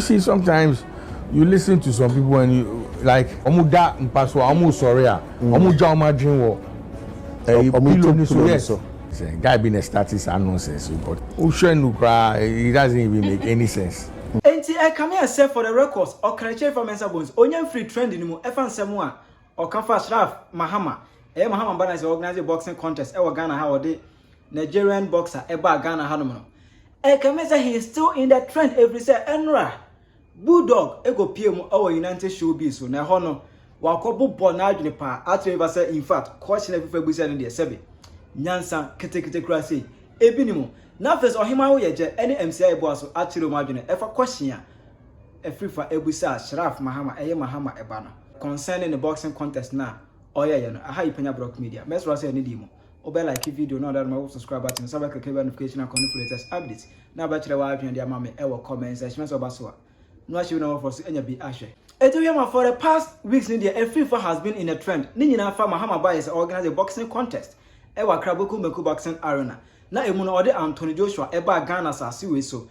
see, sometimes you listen to some people and you like, Omuda mpaso, Omu Soria, Omuja Omadrinwo, yes. Guy being a status and nonsense, but he doesn't even make any sense. And I come here say for the records, Okatakyie Afrifa mensa bones, onye free trend in mu, efan semu or come for Sharaf Mahama. Mahama Bana is organize a boxing contest. Ghana how the Nigerian boxer Eba Ghana Hanuman. I come say he is still in the trend every say Enra. Bulldog ego PM our United Showbiz so na hono wakobo bona adwene pa atreva say in fact question Afrifa busa no de sebe nyansa ketekete kura say ebinimu na first Ohima Woyeje any MC Yaa Yeboah so atiro mu adwene efa question a Afrifa ebusa Sharaf Mahama Mahama ebana concerning the boxing contest na oya no aha Penyah Block Media mess say any demo obe like video no that my subscribe button so click notification and connect latest updates na ba kire wa adwene dia ma me e wo comment section so ba so no actually no for so enya bi ahwe eto for the past weeks in the Afrifa has been in a trend ni nyina fa Mahama Boys organize a boxing contest e wa Kraboku Meku Boxing Arena na emu no ode Anthony Joshua e ba Ghana sase we so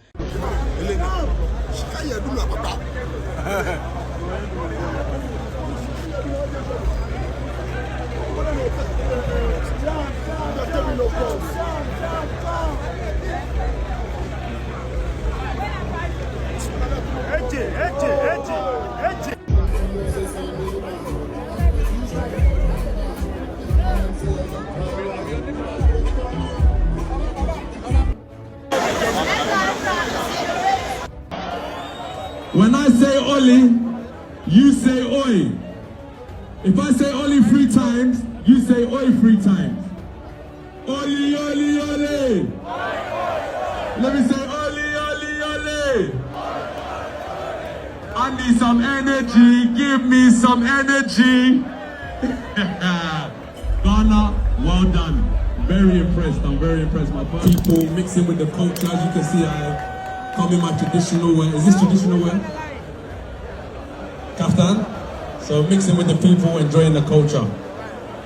When I say Oli, you say Oi. If I say Oli 3 times, you say Oi 3 times. Oli, Oli, Oli. Let me say Oli, Oli, Oli. I need some energy. Give me some energy. Ghana, well done. Very impressed. I'm very impressed. My people mixing with the culture. As you can see, I come in my traditional wear. Is this traditional wear? Kaftan? So mixing with the people, enjoying the culture.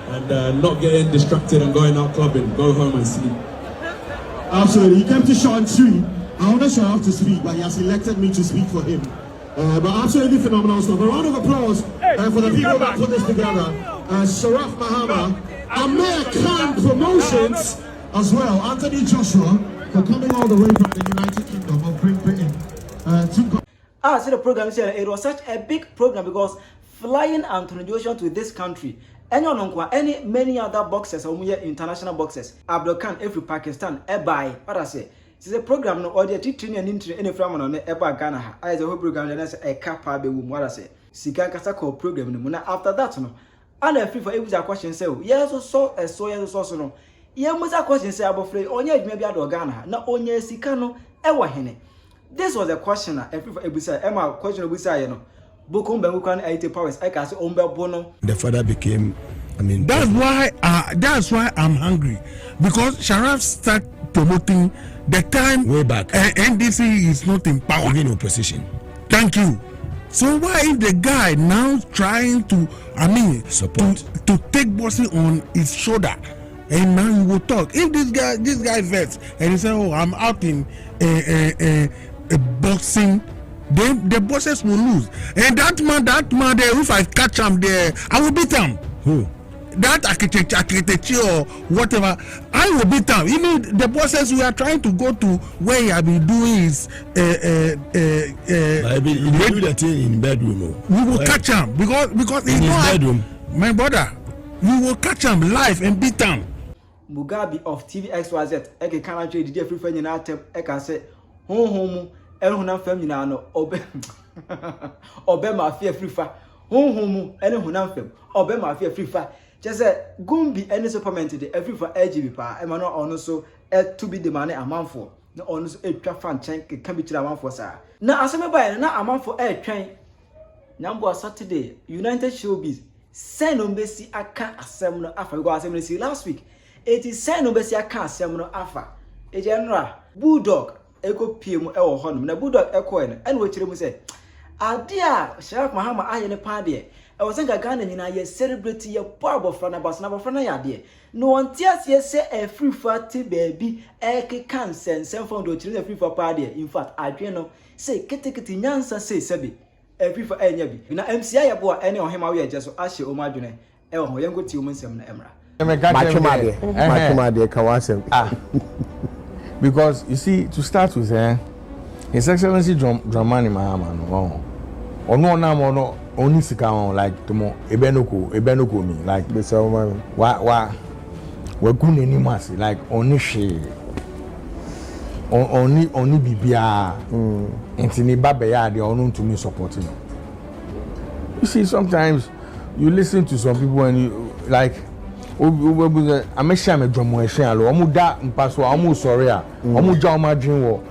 And not getting distracted and going out clubbing. Go home and sleep. Absolutely. He came to Sean Tree. I want Sharaf to speak, but he has elected me to speak for him. But absolutely phenomenal stuff. A round of applause for the people that put this together. Sharaf Mahama, American Promotions as well. Anthony Joshua for coming all the way from the United Kingdom of Great Britain. See the program here. It was such a big program because flying Anthony Joshua to this country. Any many other boxers or international boxers. Bulldog every Pakistan by what I say. It's a program no audio teaching and entry any from on Eba Ghana. I the whole program and a capa be what I say. Sika Kasako program no after that no. And Afrifa it was a question say yes so a so no. Yeah was a question say about free onye maybe ado Ghana na onye sika no ewa hene. This was a question Afrifa ebusa Emma question ebusa no. Bokum Bengu can 80 powers I can say Ombe Bono. The father became that's why I'm hungry because Sharaf start promoting the time way back. NDC is not in power. In opposition. Thank you. So why is the guy now trying to support to take boxing on his shoulder? And now you will talk. If this guy vets and he say, "Oh, I'm out in a boxing," then the bosses will lose. And that man there, if I catch him there, I will beat him. Who? That architecture or whatever, I will beat them. Even the bosses we are trying to go to where he have been doing is do the thing in bedroom. We will catch him because in his bedroom. My brother, we will catch him live and beat him. Mugabe of TV XYZ, Eke can't trade the free friend in our tip. I can say, home, and family no obe my fear free fa, home, and who film, obe my fear free fa. Just say, Gumbi any supplement the every for LGB pa, and also to be the money amount for. No honest a fan chank can be to amount for sir. Now, as I buy now amount for air train. Number Saturday, United Showbiz, send on Bessie Aka Assembly Afa go assembly last week. It is send on Bessie Aka Assembly Afa. A general Bulldog, Echo PM or Honum, na Bulldog echo and which you say. Adia Sharaf Mahama aye ne pa de. E was nka Ghana nyina ye celebrate ye boy bofra na bas na bofra na ya de. No ontia se free party baby e kan sen phone do chire free for pa de. In fact, adwen no say ketekete nyansa say sebe free for enya bi. Na MC Yaa Yeboah ene Ohema Woyeje so ahye o madwene e ho yengo ti o nsem na emra. Because you see, to start with, His Excellency Dramani Mahama, no, or no, no, only Sikama like tomorrow, Ebenoko me, like the Salman. Why, we're good any mass, like only she, only Bibia, and Tini Babaya, they are known to me supporting. You see, sometimes you listen to some people and you like. I'm a shame at Jomo Shalo. I'm that Paso, I'm sorry. I'm Jama Dream War.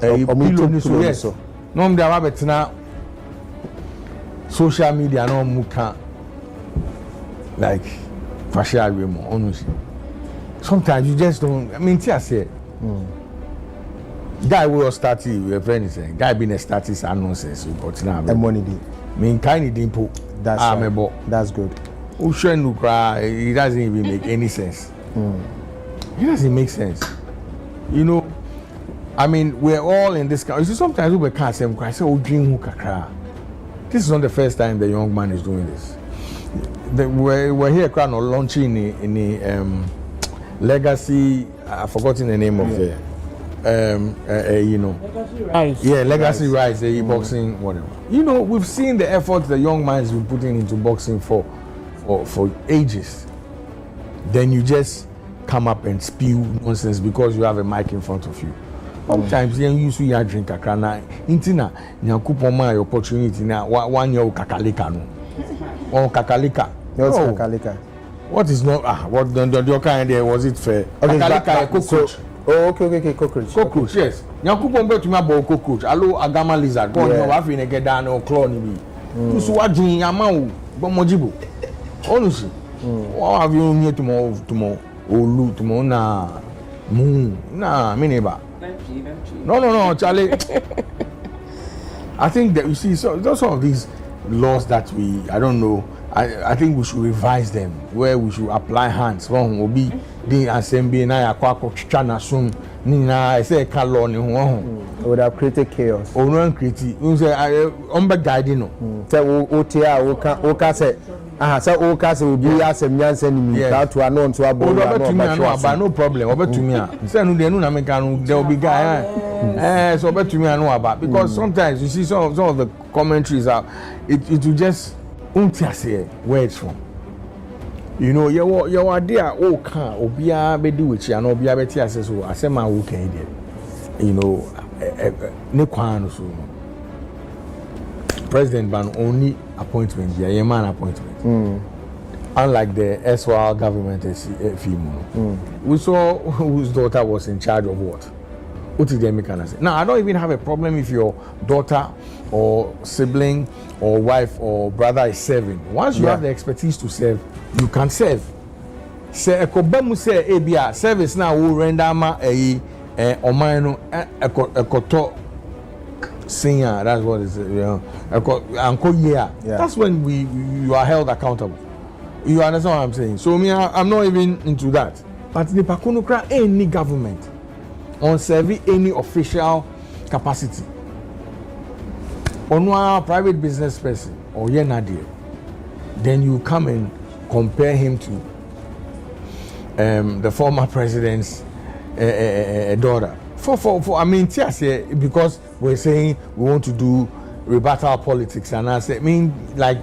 Yes. No, I'm the rabbit now. Social media, no muka like fashion women, honestly. Sometimes you just don't. I mean, I say, guy will start with friends. Guy being a status and nonsense. But now, money. Mean kind of dimple. That's good. It doesn't even make any sense. It doesn't make sense. You know, I mean, we're all in this country. Sometimes we can't say, oh, dream kakra. This is not the first time the young man is doing this. We're here launching in the legacy. I've forgotten the name of you know. Legacy Rise, the boxing, whatever. You know, we've seen the effort the young man has been putting into boxing for ages. Then you just come up and spew nonsense because you have a mic in front of you. Sometimes you use your drink kakana. Intina, nyakupo ma opportunity na one year kakalika no. Or kakalika. What's kakalika? What is not what the kind there was it fair? Kakalika cockroach. Okay, cockroach. Cockroach, yes. Nyakupo mbe tumi abo cockroach. Alo agama lizard. Go no wa fi ne get down or claw ni bi. Tu so wadwin yama wo bomojibo. Honestly, what have you here tomorrow? Olu tomorrow na moon na me neighbor. No, Charlie. I think that you see, so those some of these laws that I don't know. I think we should revise them where we should apply hands. One will be the assembly na ya kwa chana sum ni na I say law ni it would have created chaos. Oh no, create. You say umbe guide no. Say otia oka say say oka say obi asem nyansa ni mi ka to anon to abo no problem. Obetumi a. Say no dey no na make no there will be guy. So obetumi a no about because sometimes you see some of the commentaries are it will just say where it's from. You know, your idea can obia be do with you and obia be tia say so asema wo kan dey. You know, ne kwan so President ban only appointment here, a man appointment. Unlike the SWAL government we saw whose daughter was in charge of what? What did they make an answer? Now I don't even have a problem if your daughter or sibling or wife or brother is serving. Once you have the expertise to serve, you can serve. Say ekobemu say ebia service now will render ma omano ekoto senior. That's what it is. You know, that's when you are held accountable. You understand what I'm saying? So me, I'm not even into that. But the pakunukra any government on serving any official capacity. On one private business person or nadia, then you come and compare him to the former president's daughter. For I mean, because we're saying we want to do rebuttal politics, and I say, I mean, like,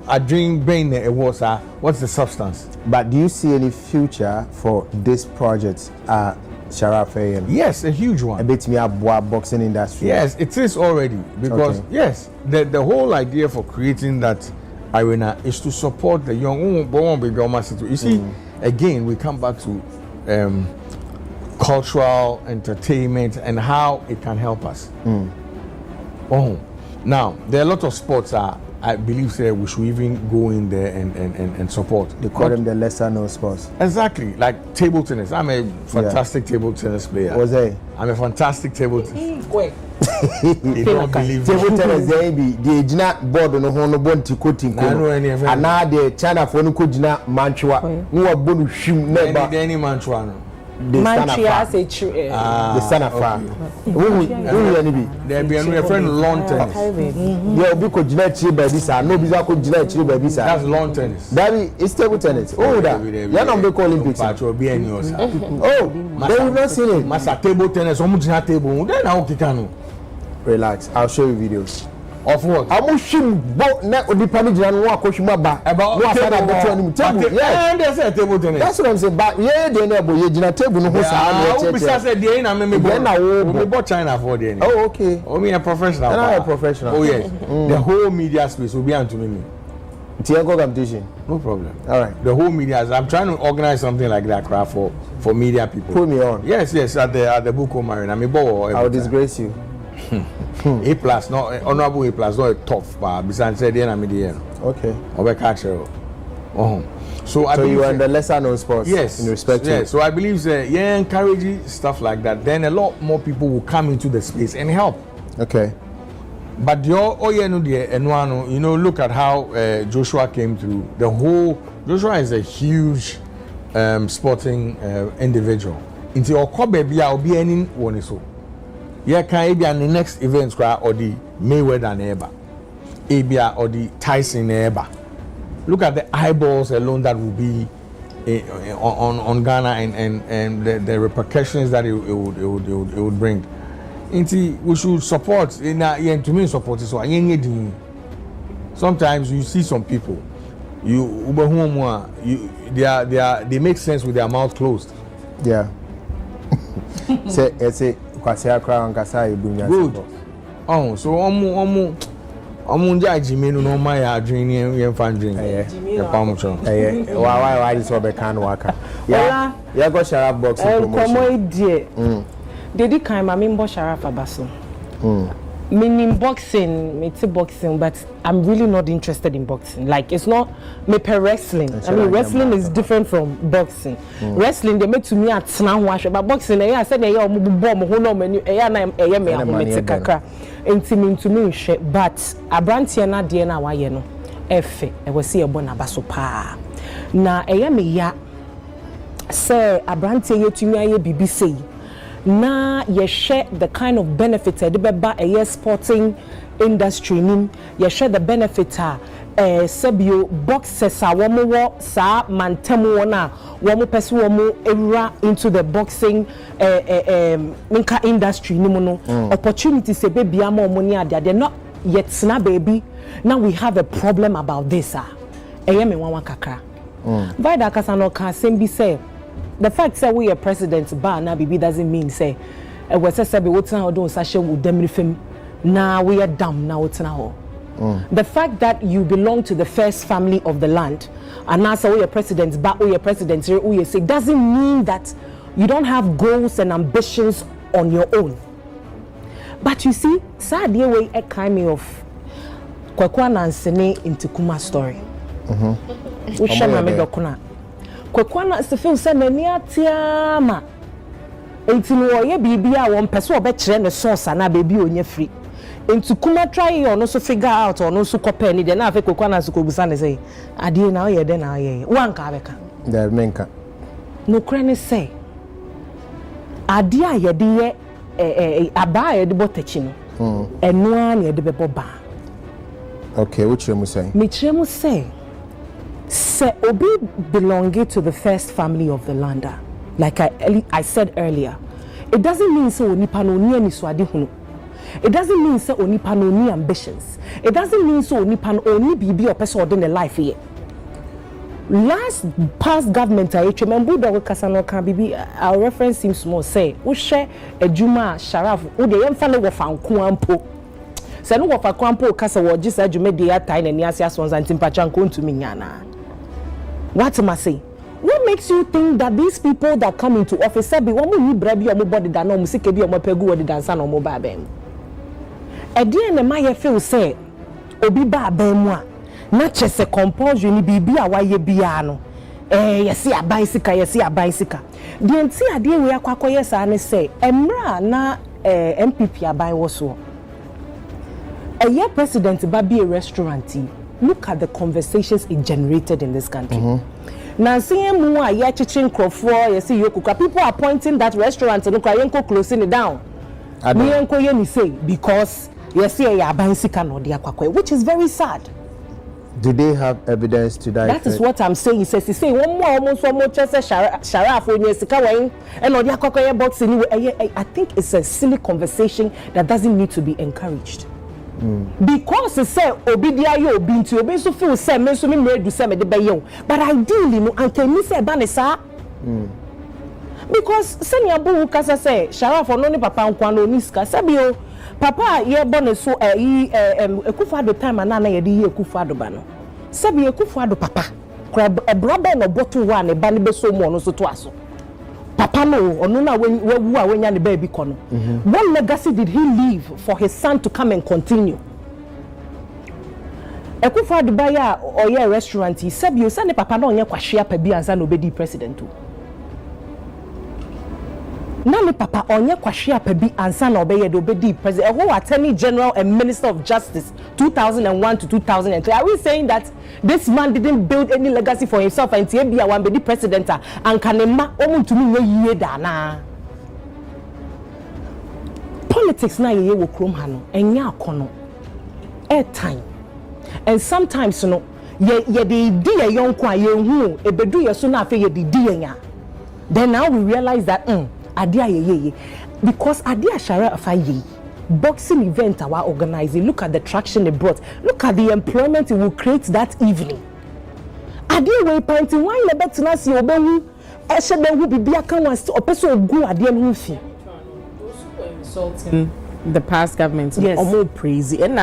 I drink brain was what's the substance? But do you see any future for this project, Sharaf? Yes, a huge one. A bit me boxing industry. Yes, it is already because yes, the whole idea for creating that arena is to support the young. You see, again, we come back to cultural entertainment and how it can help us. Now there are a lot of sports I believe we should even go in there and support. They call them the lesser known sports. Exactly, like table tennis. I'm a fantastic table tennis player. Was I? I'm a fantastic table tennis. They don't believe table tennis there be the Gina board no ho no bonti coating ko and now the China for no kojina manchwa no abonu hwim neba any manchwa no Manchia say the son of far who be there be a friend long tennis yeah be kojina chi by this no be za kojina chi by this that's long tennis that is table tennis oh that you know be Olympics oh they have not seen it masa table tennis omu jina table then na okika no relax I'll show you videos of what amushim bo na odipani jina no akoshima ba about table yeah they say table tennis that's what I'm saying but yeah they know about you jina table no ho sa na che say dey na me bo China for there oh okay me a professional oh yes the whole media space will be on to me Tiago competition no problem all right the whole media I'm trying to organize something like that craft for media people put me on yes at the Buko Marina me bo I will disgrace you A plus not honorable A plus not tough but besides said then I'm the okay Obekache so I you are in the lesser known sports yes in respect to so I believe yeah encouraging stuff like that then a lot more people will come into the space and help okay but you know look at how Joshua came through the whole Joshua is a huge sporting individual into Okobe bia obi any one so yeah can be the next event or the Mayweather neighbor Abia or the Tyson neighbor look at the eyeballs alone that will be on Ghana and the repercussions that it would bring into we should support to me support so sometimes you see some people they make sense with their mouth closed yeah say Kwasia Crown Kasai Bunya. Good. Oh, so Omunja Jimmy no my drink and fan drink. Why is over can waka? Yeah, go Sharaf box promotion. Did kind of member Sharaf Abaso. Meaning boxing, boxing, but I'm really not interested in boxing. Like it's not me per wrestling. I mean wrestling is different from boxing. Wrestling they make to me at wash, but boxing I said they bomb no menu me kakra. Intimate to me but abrantia na de na waye no efe e we see e bona baso pa. Na me ya say abrantia yetumi aye bibi sei. Na ye share the kind of benefits a sporting industry ye share the benefit sebio boxers womo sa mantemu wona womo pese womo era into the boxing minka industry ni mo no opportunities se be ama omo ni ade they not yet na baby now we have a problem about this me wan kakra by that kasa no kan sembi say the fact that we are president ba na bibi doesn't mean say we say be wotina odon sashe wo demrifem na we are dam na wotina ho. The fact that you belong to the first family of the land and now say we are president ba we are president we say doesn't mean that you don't have goals and ambitions on your own. But you see sad dey way a kind of kwakwa nansene into Kuma story. We share na me dokuna kwakwana se feel say mani atiama entinu oye bibia won pese obekire ne source na baby onye free entu Kuma try ono so figure out ono so copy ni de na afa kwakwana so kobusa ne say ade na oye de na oye wanka abeka the menka no krane say ade a ye de aba ye de botachi no eno an ye de bebo ba okay which you say me chemu say say obi belonging to the first family of the land like I said earlier it doesn't mean so onipa no ni ani so ade hunu it doesn't mean so onipa no ni ambitions it doesn't mean so onipa no oni bibi o person in the life here last past government I remember Bulldog kasano kan bibi our reference seems more say wo share adwuma Sharaf wo de yemfa ne wo fanko ampo say no wo fanko ampo kasa wo gisa adwuma de atai na ni ase asonza ntimpacha nko ntumi nyana. What am I saying? What makes you think that these people that come into office say be woman ni bra bi o mo body da na o musike bi o mo pegu wo de dansa na o mo ba bem. E dey na my feel say obi ba bem mu a na chese compulsion ni bibi a waye bia no yesi aban sika de nti ade we akwakoye sa ne say emra na MPP aban was so. A year president ba be a restaurant. Look at the conversations it generated in this country. Now seeing more yeah chichin crofo, you see yokuka people are pointing that restaurant and look closing it down. Me enko ye say because you see a aban sika no dia kwakwe, which is very sad. Do they have evidence to that? That is what I'm saying. He says, one more almost just Sharaf Mahama and on the box anyway. I think it's a silly conversation that doesn't need to be encouraged. Because he said obidia yo binti obi so feel say me so me ready to say me de be yo. But ideally no anke ni say ba ne sa. Because senior bu kasa say Sharaf no ni papa nkwa no ni ska sabi o papa ye born so Ekufado time na ye de Ekufado ba no sabi Ekufado papa kra e brother no bottle one ne ba ne be so mo no so to aso papa no onu na wu a wenya ne ba bi ko no what legacy did he leave for his son to come and continue? Ekufado ba ya oye restaurant sabi o say ne papa no onye kwahwe apa bi ansa no obedi president o Nani papa onye kwahwe apa bi ansa na obeye de obedi president who attorney general and minister of justice 2001 to 2003. Are we saying that this man didn't build any legacy for himself and tie bia wan be the president and kanema omuntumi nye yie da na politics na ye wo krom ha no enya akono airtime and sometimes no ye de di ye yonko a ye hu ebedu ye so na afa ye de di enya then now we realize that Adia ye because Adia Sharaf Mahama boxing event our organizing. Look at the traction it brought. Look at the employment it will create that evening. Adia way pointing why le bet na si obehu e she be hu bibia kan wan o person ogu Adia no fi. Insulting the past government. Yes. Omo praise and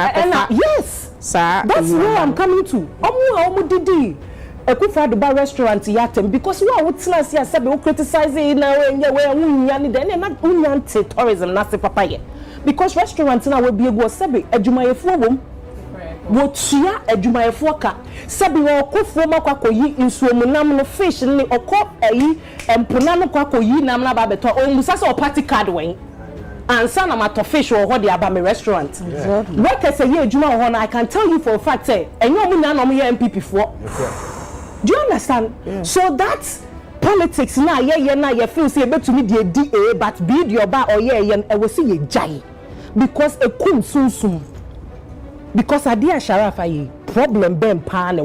yes. Sir, that's where I'm coming to. Omo didi. Ekufado ba restaurant yatem because we are tina see asabe we criticize na we unya ni then na unyante tourism na se papa ye because restaurant na we be egu asabe adwumayefo wom wo tua adwumayefo ka sabe wo kofo makwakoyi nsuomunam no fish ni okọ ayi empona no kwakoyi nam na ba beto o musa se o party card wen ansa na mato fish wo ho de aba me restaurant workers say adwuma ho na I can tell you for a fact say enyo mu na no mo ye MPP fo. Do you understand? Yeah. So that's politics now. Yeah, you feel say bet to me the DA, but be your bar or I will see a jai because a kum soon. Because Adia Sharaf Mahama problem ben pan.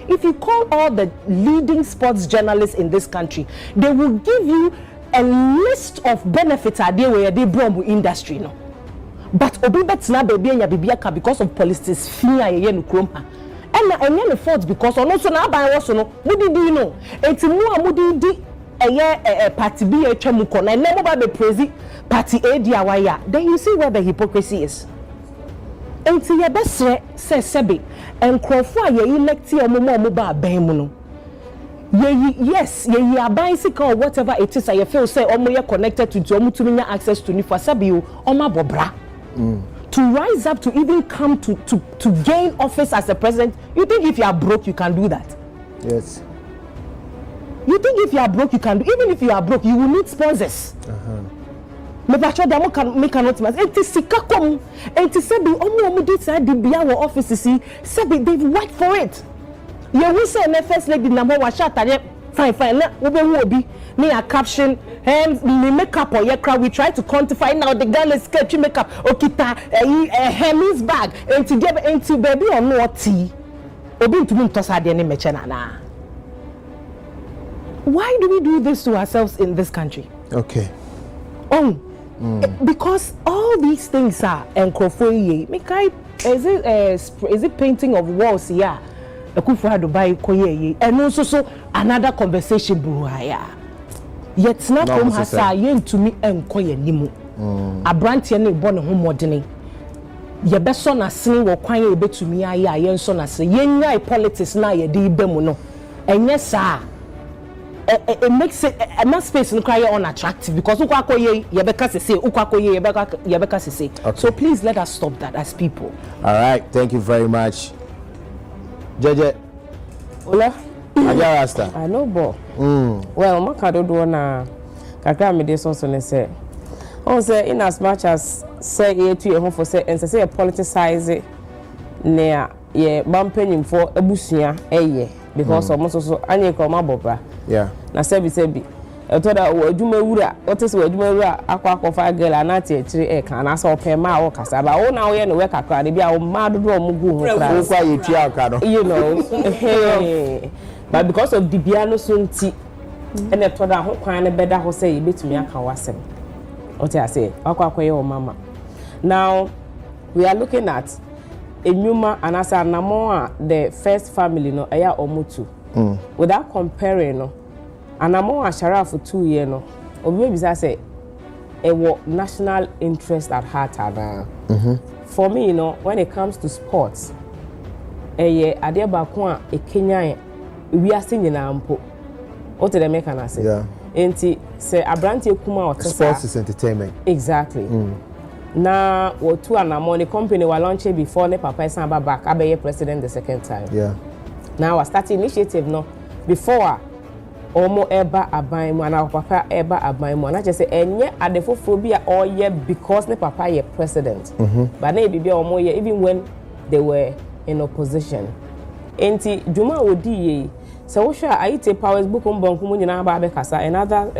If you call all the leading sports journalists in this country, they will give you a list of benefits Adia where they bring industry no. But obi bet na baby and yabibiaka because of politics fear ye no kroma. And the fault because on also na ban was no mudi di no enti mu amudi di eye party B atwamuko na nemo ba be praise party A dia waya then you see where the hypocrisy is enti ye besre se sebe enkrofo a ye elect omo ba ban mu no yes ye aban sika or whatever it is I feel say omo ye connected to omo to me access to ni for sabi o omo bobra to rise up to even come to gain office as a president. You think if you are broke you can do that? Yes. You think if you are broke you can do, even if you are broke you will need sponsors. Me ba choda mo can make an ultimate enti sika kom enti sebi omo dey say the bia wo office see sebi they've worked for it. You will say na first lady na mo wa shatare fine na we be obi me a caption me makeup or yekra we try to quantify now the girl is sketchy makeup okita Hermes bag enti baby or no tea obi ntumi ntosa de ne meche na. Why do we do this to ourselves in this country? Okay. Because all these things are enkrofo make I is it painting of walls here? Ekufado buy koye and also so another conversation buhaya. Yet not from hasa yen to me enkoye nimu. A branch ne born home modeling. Ye beso na sin wo kwan ye betumi aya yen so na se yen nyai politics na ye de bemu no. Enye sa it makes it enough space no cry unattractive because ukwakoye ye beka se ukwakoye ye beka se. So please let us stop that as people. All right, thank you very much. Jeje. Ola. Aja Rasta. I know bo. Well, makado do na kakra me dey so ne say. say in as much as say to your home for say and say politicize near ye bumping for ebusua eye because almost so anye ko mabobra yeah na sebi I told her adwuma wura what is adwuma wura akwa girl anati ekiri e kan na so pema wo kasa ba wo na wo ye no we kakra de bia wo ma dodo o mugu ho kra wo kwa ye tua aka no you know but because of the biano so nti and I told her ho kwan ne beda ho say betumi aka wasem what I say akwa ye o mama now we are looking at enyuma and as anamo the first family no eya omutu without comparing no and I'm on Sharaf for 2 years no. Or maybe I say national interest at heart for me, you know, when it comes to sports, a Kenya we are singing ampo. What did I make an say? Yeah. And say Abranti Kuma sports is entertainment. Exactly. Now what two and I'm on the company were launching before the papa is back. I be president the second time. Yeah. Now I start initiative no before omo eba aban mu ana papa eba aban mu na just say enye adefophobia all year because the papa ye president but na bibia omo ye even when they were in opposition enti juma odi ye so wo sha ayite powers book mbonku mu nyina ba be kasa another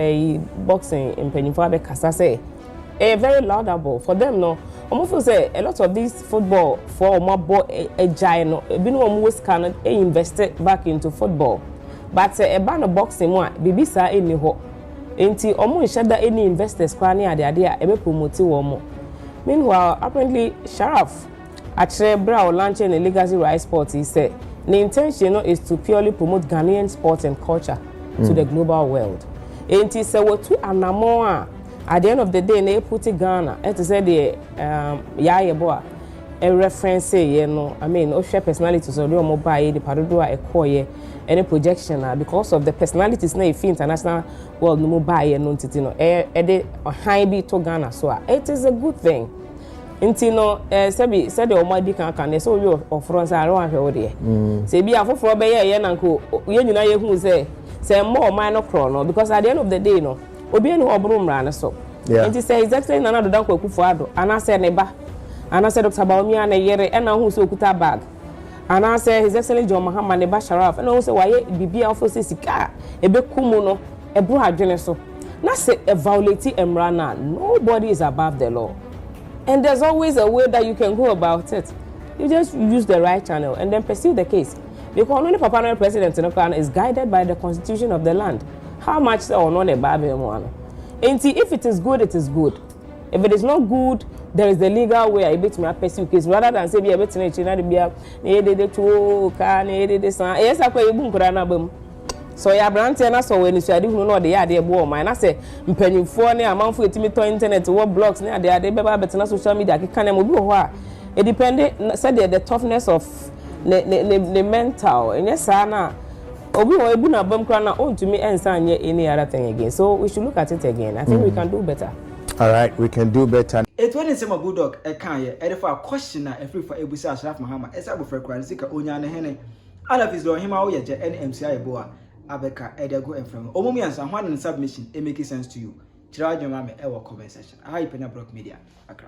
boxing in Penyah be kasa say very laudable for them no omo feel say a lot of this football for omo bo a giant ebi no omo scan invested back into football. But a ban boxing one, Bibisa any ho. Enti omo nshada any investors kwani ade ebe promote wo. Meanwhile, apparently Sharaf actually bra launching a legacy rice sport. He said the intention is to purely promote Ghanaian sports and culture to the global world. Enti say what to anamo at the end of the day they put Ghana. It say the Yaa Yeboah a reference you know I mean o share personality so do omo buy the padodo a koye any projection because of the personalities na if international world no buy no ntiti no e high be to Ghana so it is a good thing nti no said the omadi kan so you of France I don't have there say bi afoforo be ye na nko ye nyina ye hu say more minor crawl no because at the end of the day no obi enu obro mra na so nti say exactly na do dan ko akufo ado ana say ne ba ana say Dr. Baumia na yere e na hu so okuta bag ana say His Excellency John Mahama ne ba Sharaf na hu say waye bibia ofo say sika ebe kumu no e bro adwene so na say e violate emra na nobody is above the law and there's always a way that you can go about it. You just use the right channel and then pursue the case because only Papa president is guided by the constitution of the land. How much or not a baby one? And if it is good, it is good. If it is not good, there is the legal way I bet me pursue case rather than say be a bit in China to be a to can yes I quite so ya brand na so when you ade hu no de ya de bo man na say mpanyimfo ne amanfo etimi to internet wo blogs ne ade beba betina social media ke kan am obi ho a it depend say the toughness of the mental and yes na obi ho ebu na bam kra na ontumi ensa anye any other thing again so we should look at it again. I think we can do better. All right, we can do better. It when it's a Bulldog e kan ye e for a question na every for ebusa Sharaf Mahama e say abofra kra sika onya ne hene Alafis do hima Woyeje NMC Yaa Yeboah Abeka Edego and from Omumi answer one submission it make sense to you. Chira Jomame ewa comment section. Hi Penyah Media. Accra.